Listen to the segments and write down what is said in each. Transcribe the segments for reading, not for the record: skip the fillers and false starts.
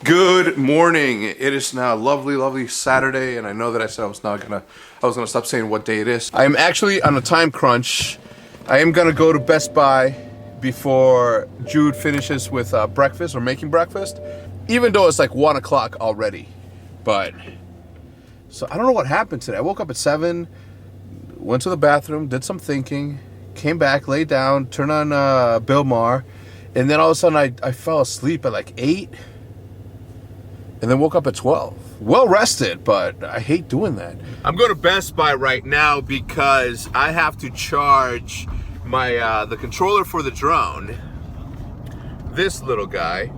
Good morning. It is now a lovely Saturday, and I know that I said I was gonna stop saying what day it is. I am actually on a time crunch. I am gonna go to Best Buy before Jude finishes with breakfast or making breakfast, even though it's like 1 o'clock already. But so I don't know what happened today. I woke up at 7, went to the bathroom, did some thinking, came back, laid down, turned on Bill Maher, and then all of a sudden I fell asleep at like 8. And then woke up at 12. Well rested, but I hate doing that. I'm going to Best Buy right now because I have to charge my the controller for the drone. This little guy.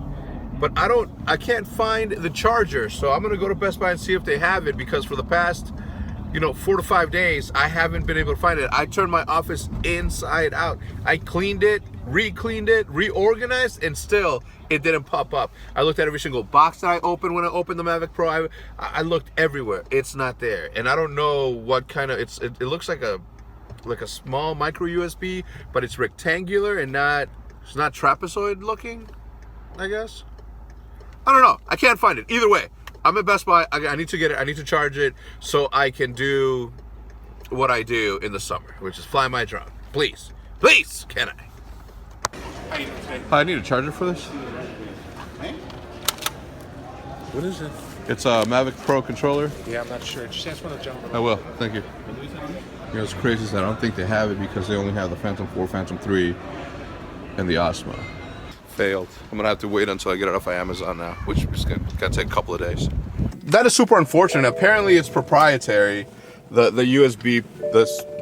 But I can't find the charger. So I'm going to go to Best Buy and see if they have it, because for the past 4 to 5 days, I haven't been able to find it. I turned my office inside out. I cleaned it, re-cleaned it, reorganized, and still it didn't pop up. I looked at every single box that I opened when I opened the Mavic Pro. I looked everywhere. It's not there. And I don't know what kind of, it looks like a small micro USB, but it's rectangular and it's not trapezoid looking, I guess. I don't know. I can't find it. Either way, I'm at Best Buy. I need to get it. I need to charge it so I can do what I do in the summer, which is fly my drone. Please, can I? I need a charger for this. What is it? It's a Mavic Pro controller. Yeah, I'm not sure. Just ask one of the gentlemen. I will. Thank you. What's crazy is that I don't think they have it because they only have the Phantom 4, Phantom 3, and the Osmo. Failed. I'm gonna have to wait until I get it off of Amazon now, which is gonna take a couple of days. That is super unfortunate. Apparently it's proprietary, the USB,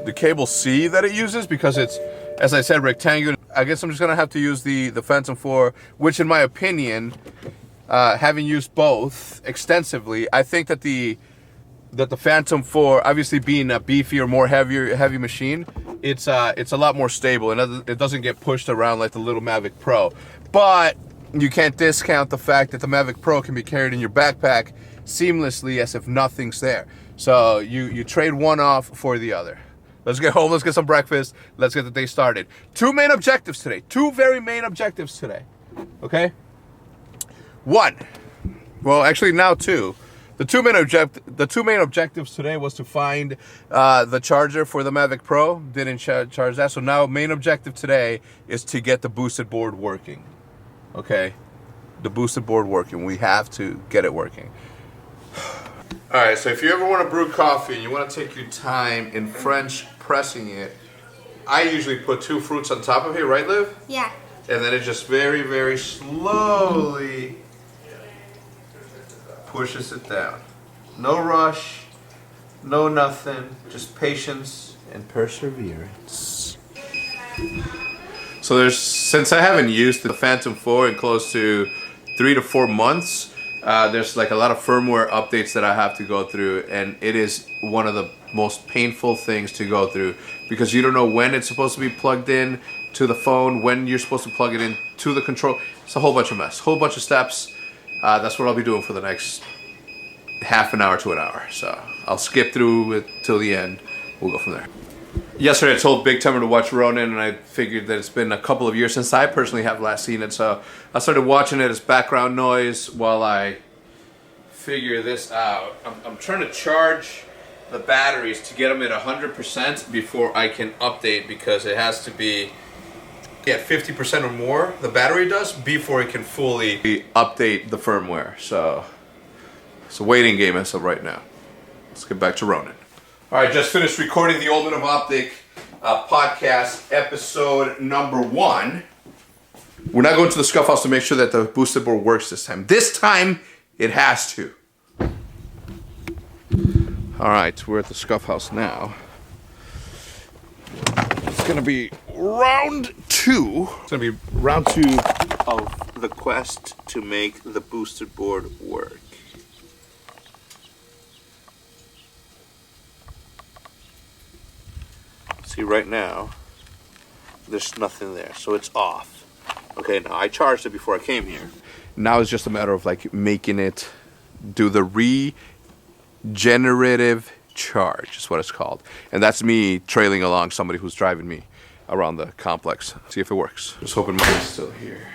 the cable C that it uses, because it's, as I said, rectangular. I guess I'm just gonna have to use the Phantom 4, which in my opinion, having used both extensively, I think that the Phantom 4, obviously being a beefier, more heavy machine, it's a lot more stable, and it doesn't get pushed around like the little Mavic Pro. But you can't discount the fact that the Mavic Pro can be carried in your backpack seamlessly as if nothing's there. So you trade one off for the other. Let's get home, let's get some breakfast, let's get the day started. Two very main objectives today, okay? One, well actually now two. The two main objectives today was to find the charger for the Mavic Pro. Didn't charge that, so now main objective today is to get the boosted board working. Okay, the boosted board working. We have to get it working. All right, so if you ever want to brew coffee and you want to take your time in French pressing it, I usually put 2 fruits on top of it, right, Liv? Yeah. And then it just very slowly pushes it down. No rush, no nothing, just patience and perseverance. So since I haven't used the Phantom 4 in close to 3 to 4 months, there's like a lot of firmware updates that I have to go through, and it is one of the most painful things to go through because you don't know when it's supposed to be plugged in to the phone, when you're supposed to plug it in to the control. It's a whole bunch of mess, whole bunch of steps. That's what I'll be doing for the next half an hour to an hour. So I'll skip through it till the end. We'll go from there. Yesterday I told Big Timer to watch Ronin, and I figured that it's been a couple of years since I personally have last seen it, so I started watching it as background noise while I figure this out. I'm trying to charge the batteries to get them at 100% before I can update, because it has to be at 50% or more, the battery does, before it can fully update the firmware. So it's a waiting game as of right now. Let's get back to Ronin. All right, just finished recording the Old Man of Optic podcast, episode number 1. We're not going to the scuff house to make sure that the boosted board works this time. This time, it has to. All right, we're at the scuff house now. It's gonna be round 2. It's gonna be round 2 of the quest to make the boosted board work. See, right now, there's nothing there, so it's off. Okay, now I charged it before I came here. Now it's just a matter of like making it do the regenerative charge, is what it's called. And that's me trailing along somebody who's driving me around the complex. See if it works. Just hoping mine's still here.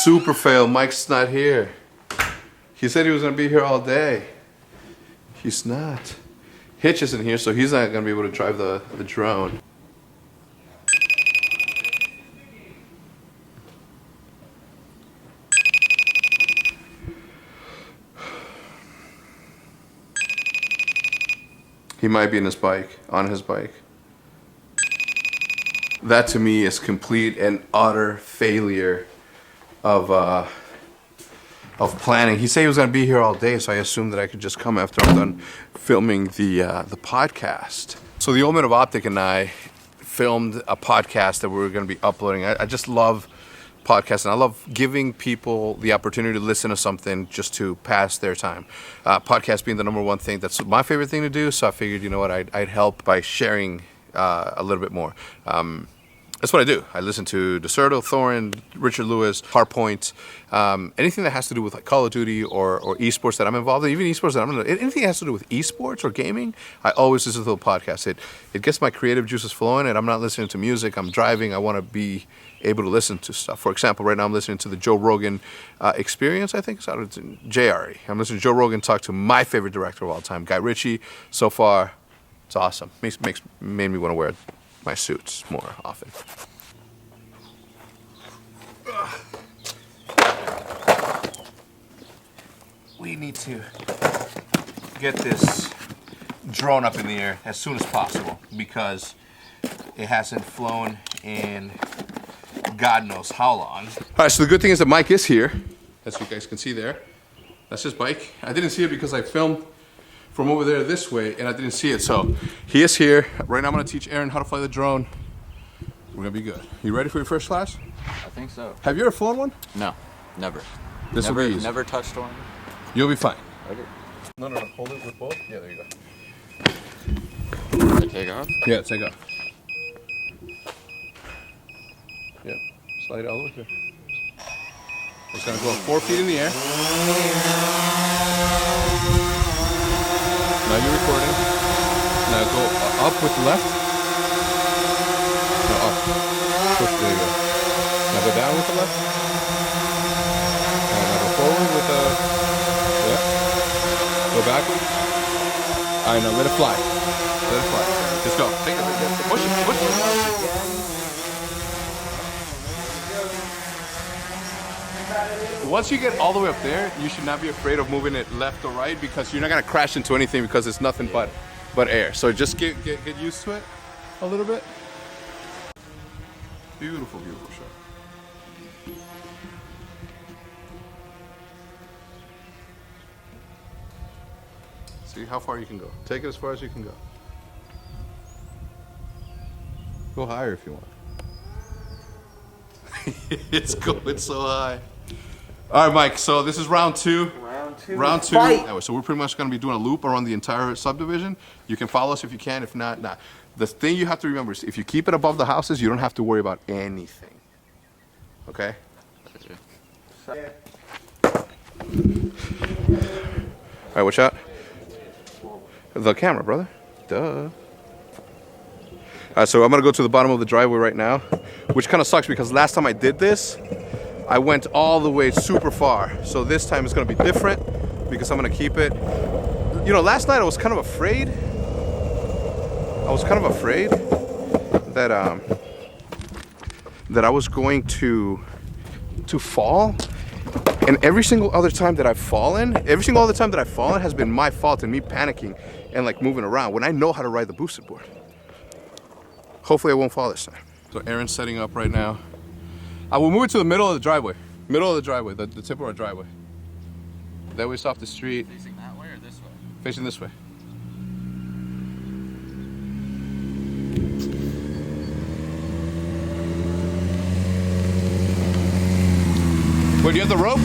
super fail. Mike's not here. He said he was gonna be here all day. He's not. Hitch isn't here, so he's not gonna be able to drive the drone. He might be on his bike. That to me is complete and utter failure of planning. He said he was gonna be here all day, so I assumed that I could just come after I'm done filming the podcast. So the Old Man of Optic and I filmed a podcast that we were gonna be uploading. I just love podcasts, and I love giving people the opportunity to listen to something just to pass their time. Podcast being the number one thing, that's my favorite thing to do, so I figured, you know what, I'd help by sharing a little bit more. That's what I do. I listen to DeSerto, Thorin, Richard Lewis, Hardpoint, anything that has to do with like Call of Duty or esports that I'm involved in, even esports that I'm in, anything that has to do with esports or gaming, I always listen to the podcast. It gets my creative juices flowing, and I'm not listening to music, I'm driving, I want to be able to listen to stuff. For example, right now I'm listening to the Joe Rogan Experience, I think it's out of JRE. I'm listening to Joe Rogan talk to my favorite director of all time, Guy Ritchie. So made me want to wear my suits more often. We need to get this drone up in the air as soon as possible because it hasn't flown in God knows how long. All right, so the good thing is that Mike is here, as you guys can see there. That's his bike. I didn't see it because I filmed from over there this way, and I didn't see it, so he is here. Right now I'm gonna teach Aaron how to fly the drone. We're gonna be good. You ready for your first class? I think so. Have you ever flown one? No, never. This will be easy. Never touched one. You'll be fine. Okay. No, hold it with both. Yeah, there you I take off? go. Yeah, take off. Yep, slide it all the way through. It's gonna go 4 feet in the air. Now you're recording. Now go up with the left. No, up. Push, there you go. Now go down with the left. Now go forward with the left. Go backwards. Alright, now let it fly. Let it fly. Just go. Take it. Push it. Push it. Once you get all the way up there, you should not be afraid of moving it left or right because you're not gonna crash into anything because it's nothing but air. So just get used to it a little bit. Beautiful, beautiful shot. See how far you can go. Take it as far as you can go. Go higher if you want. It's going so high. All right, Mike, so this is round two. Round two. Fight. So we're pretty much going to be doing a loop around the entire subdivision. You can follow us if you can. If not, nah. The thing you have to remember is if you keep it above the houses, you don't have to worry about anything. Okay? Okay. All right, watch out. The camera, brother. Duh. All right, so I'm going to go to the bottom of the driveway right now, which kind of sucks because last time I did this, I went all the way super far. So this time it's gonna be different because I'm gonna keep it. You know, last night I was kind of afraid. That I was going to fall. And every single other time that I've fallen has been my fault and me panicking and like moving around when I know how to ride the boosted board. Hopefully I won't fall this time. So Aaron's setting up right now. I will move it to the middle of the driveway. The tip of our driveway. That way it's off the street. Facing that way or this way? Facing this way. Wait, do you have the rope?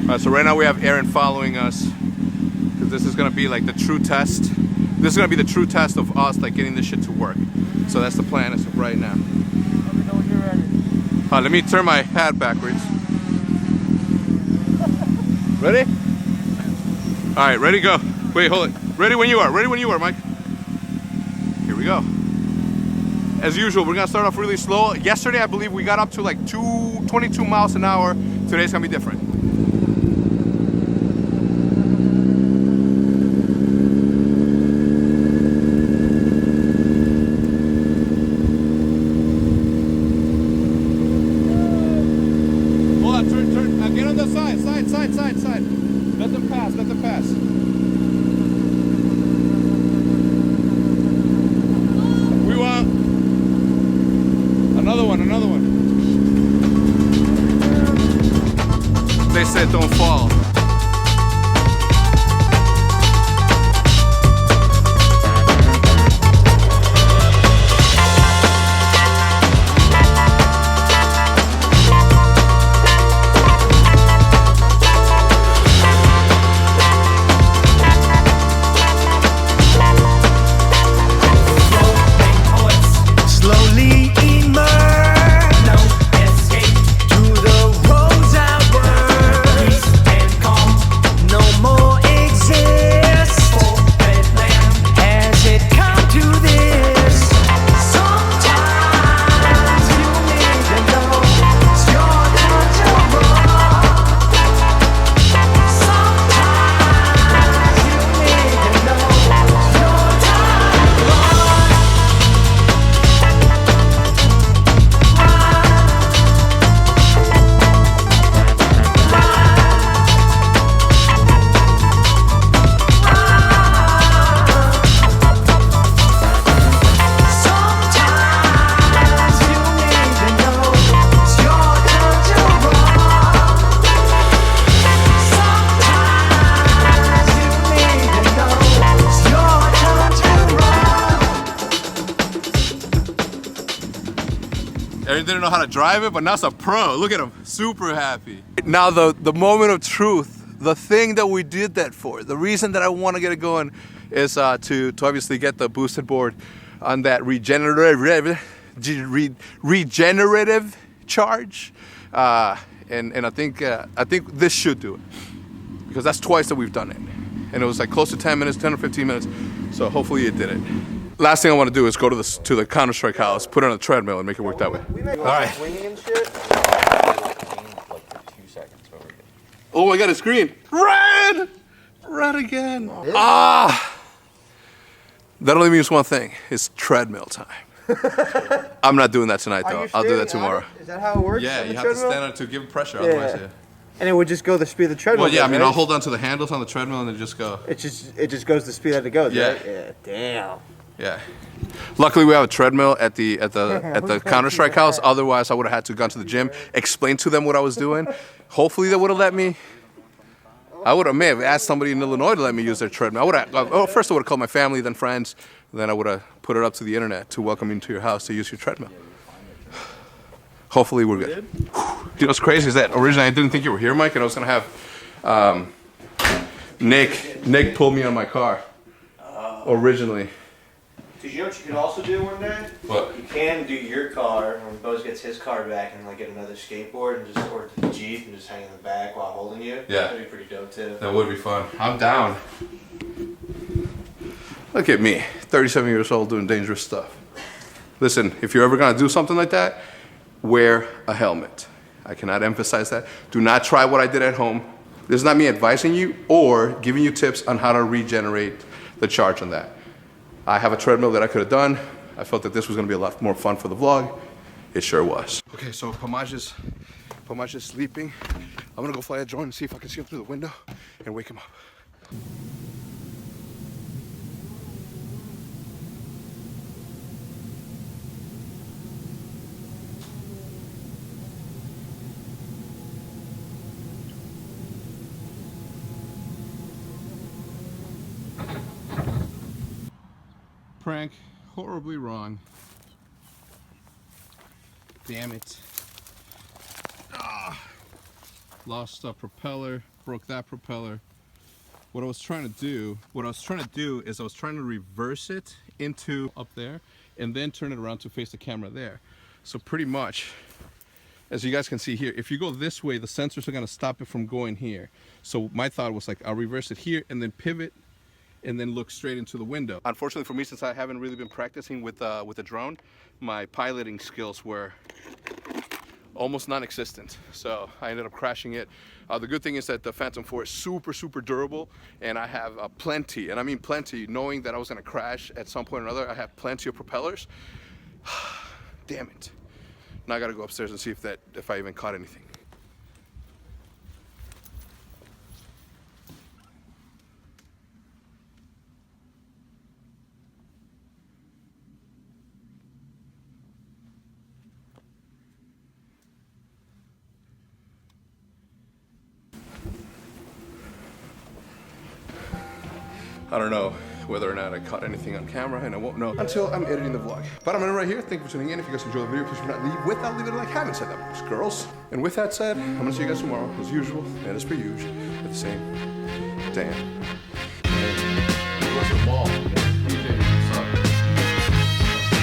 Alright, so right now we have Aaron following us. Because this is gonna be like the true test. This is gonna be the true test of us like getting this shit to work. So that's the plan as of right now. Let me know when you're ready. Let me turn my hat backwards. Ready? All right, ready, go. Wait, hold it. Ready when you are, Mike. Here we go. As usual, we're gonna start off really slow. Yesterday, I believe we got up to like 22 miles an hour. Today's gonna be different. Hold on, turn, get on the side. Let them pass. We want another one. They said don't fall. Aaron didn't know how to drive it, but now it's a pro. Look at him, super happy. Now the moment of truth, the thing that we did that for, the reason that I want to get it going is to obviously get the boosted board on that regenerative charge, and I think this should do it, because that's twice that we've done it, and it was like close to 10 minutes, 10 or 15 minutes. So hopefully it did it. Last thing I want to do is go to the Counter-Strike house, put it on a treadmill, and make it work that way. All right. Swinging and shit. Oh, I got a screen. Red again. Ah. That only means one thing. It's treadmill time. I'm not doing that tonight though. I'll do that tomorrow. Is that how it works? Yeah, you have to stand on it to give it pressure. Otherwise, yeah. And it would just go the speed of the treadmill. Well, yeah. I mean, right? I'll hold on to the handles on the treadmill and then just go. It just goes the speed that it goes. Yeah. Right? Yeah. Damn. Yeah. Luckily, we have a treadmill at the Counter-Strike house. Otherwise, I would have had to gone to the gym, explain to them what I was doing. Hopefully, they would have let me. I may have asked somebody in Illinois to let me use their treadmill. First I would have called my family, then friends, then I would have put it up to the internet to welcome you to your house to use your treadmill. Hopefully we're good. You know what's crazy is that originally I didn't think you were here, Mike, and I was gonna have Nick pull me on my car. Originally. Because you know what you could also do one day? What? You can do your car when Bose gets his car back and like get another skateboard and just order the Jeep and just hang in the back while holding you. Yeah. That'd be pretty dope too. That would be fun. I'm down. Look at me, 37 years old doing dangerous stuff. Listen, if you're ever gonna do something like that, wear a helmet. I cannot emphasize that. Do not try what I did at home. This is not me advising you or giving you tips on how to regenerate the charge on that. I have a treadmill that I could have done. I felt that this was gonna be a lot more fun for the vlog. It sure was. Okay, so Pamaj is sleeping. I'm gonna go fly a drone and see if I can see him through the window and wake him up. Prank horribly wrong. Damn it. Lost a propeller, broke that propeller. What I was trying to do is I was trying to reverse it into up there and then turn it around to face the camera there. So pretty much, as you guys can see here, if you go this way, the sensors are gonna stop it from going here. So my thought was like, I'll reverse it here and then pivot and then look straight into the window. Unfortunately for me, since I haven't really been practicing with a drone, my piloting skills were almost non-existent, so I ended up crashing it. The good thing is that the Phantom 4 is super durable, and I have plenty, and I mean plenty, knowing that I was gonna crash at some point or another, I have plenty of propellers. Damn it. Now I gotta go upstairs and see if I even caught anything. I don't know whether or not I caught anything on camera, and I won't know until I'm editing the vlog. But I'm gonna end right here. Thank you for tuning in. If you guys enjoyed the video, please do not leave without leaving a like. Haven't said that, boys, girls. And with that said, I'm gonna see you guys tomorrow, as usual, and as per usual, at the same damn. What's the ball? DJ, what's up?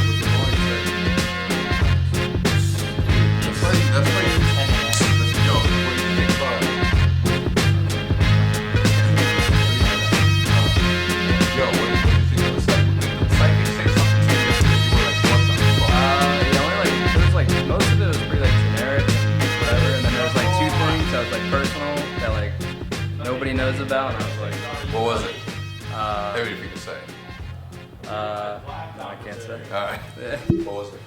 What's the ball you say? That's right. Yo, what do you think about it? Yo, what do you think of the psychic? Did the psychic say something to you yesterday? You were like, what the fuck? There was like, most of it was pretty like generic and whatever, and then there was like 2 things that was like personal that like nobody knows about, and I was like, What was it? Maybe if you can say. no, I can't say. Alright. What was it?